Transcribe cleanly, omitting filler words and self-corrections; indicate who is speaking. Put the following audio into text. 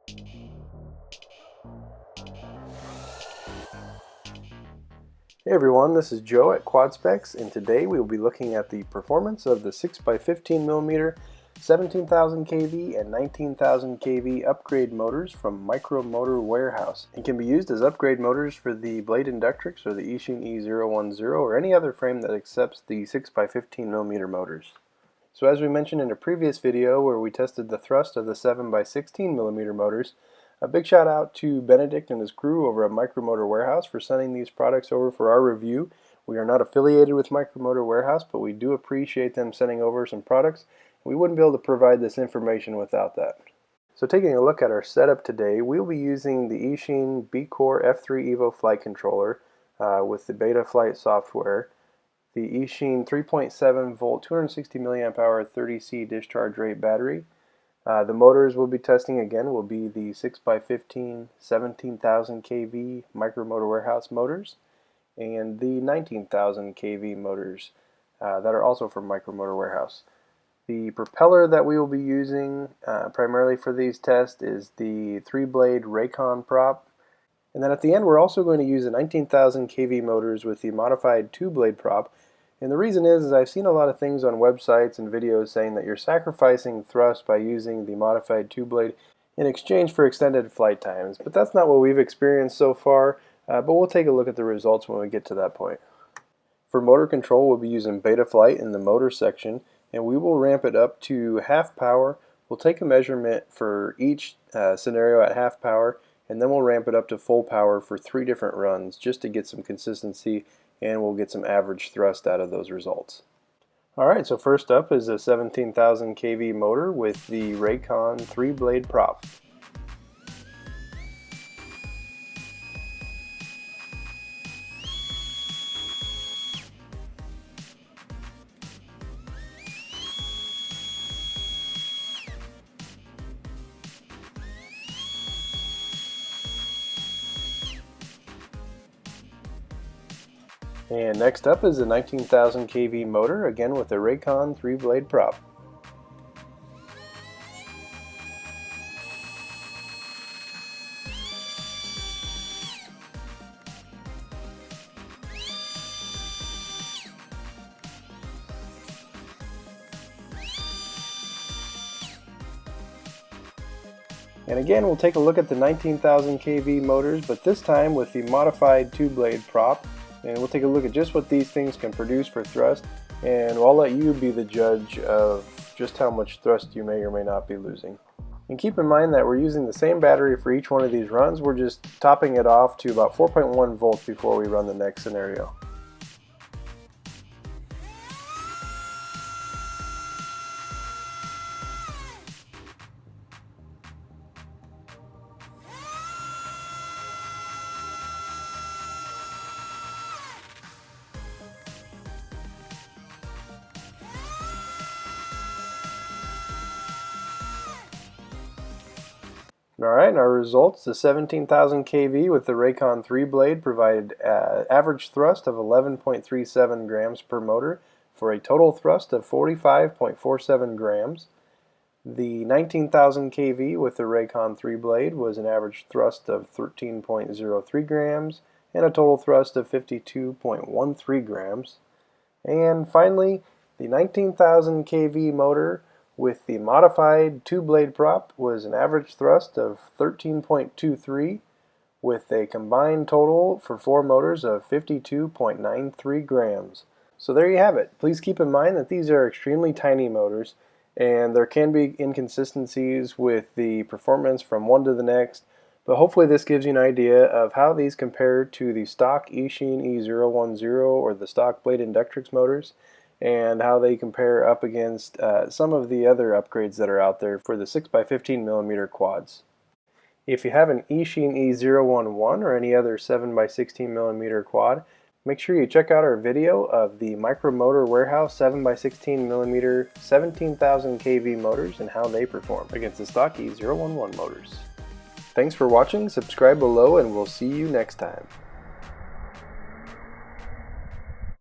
Speaker 1: Hey everyone, this is Joe at Quad Specs, and today we will be looking at the performance of the 6x15mm 17,000 kV and 19,000 kV upgrade motors from Micro Motor Warehouse, and can be used as upgrade motors for the Blade Inductrix or the Eachine E010 or any other frame that accepts the 6x15mm motors. So as we mentioned in a previous video where we tested the thrust of the 7x16mm motors, a big shout out to Benedict and his crew over at Micro Motor Warehouse for sending these products over for our review. We are not affiliated with Micro Motor Warehouse, but we do appreciate them sending over some products. We wouldn't be able to provide this information without that. So taking a look at our setup today, we'll be using the Eachine B-Core F3 Evo flight controller with the Beta Flight software, the Eachine 3.7 volt 260 milliamp hour 30C discharge rate battery. The motors we'll be testing again will be the 6x15 17,000 kV Micro Motor Warehouse motors and the 19,000 kV motors that are also from Micro Motor Warehouse. The propeller that we will be using primarily for these tests is the 3-blade Rakon prop. And then at the end we're also going to use the 19,000 kV motors with the modified 2-blade prop. And the reason is I've seen a lot of things on websites and videos saying that you're sacrificing thrust by using the modified 2-blade in exchange for extended flight times. But that's not what we've experienced so far, but we'll take a look at the results when we get to that point. For motor control, we'll be using Beta Flight in the motor section, and we will ramp it up to half power. We'll take a measurement for each scenario at half power, and then we'll ramp it up to full power for 3 different runs just to get some consistency, and we'll get some average thrust out of those results. Alright, so first up is a 17,000 kV motor with the Rakon 3-blade prop. And next up is a 19,000 kV motor, again with a Rakon 3-blade prop. And again, we'll take a look at the 19,000 kV motors, but this time with the modified 2-blade prop. And we'll take a look at just what these things can produce for thrust, and I'll let you be the judge of just how much thrust you may or may not be losing. And keep in mind that we're using the same battery for each one of these runs. We're just topping it off to about 4.1 volts before we run the next scenario. Alright, and our results, the 17,000 kV with the Rakon 3-blade provided average thrust of 11.37 grams per motor for a total thrust of 45.47 grams. The 19,000 kV with the Rakon 3-blade was an average thrust of 13.03 grams and a total thrust of 52.13 grams. And finally, the 19,000 kV motor with the modified 2-blade prop was an average thrust of 13.23 with a combined total for 4 motors of 52.93 grams. So there you have it. Please keep in mind that these are extremely tiny motors and there can be inconsistencies with the performance from one to the next, but hopefully this gives you an idea of how these compare to the stock Eachine E010 or the stock Blade Inductrix motors, and how they compare up against some of the other upgrades that are out there for the 6x15mm quads. If you have an Eachine E011 or any other 7x16mm quad, make sure you check out our video of the Micro Motor Warehouse 7x16mm 17,000 kV motors and how they perform against the stock E011 motors. Thanks for watching, subscribe below, and we'll see you next time.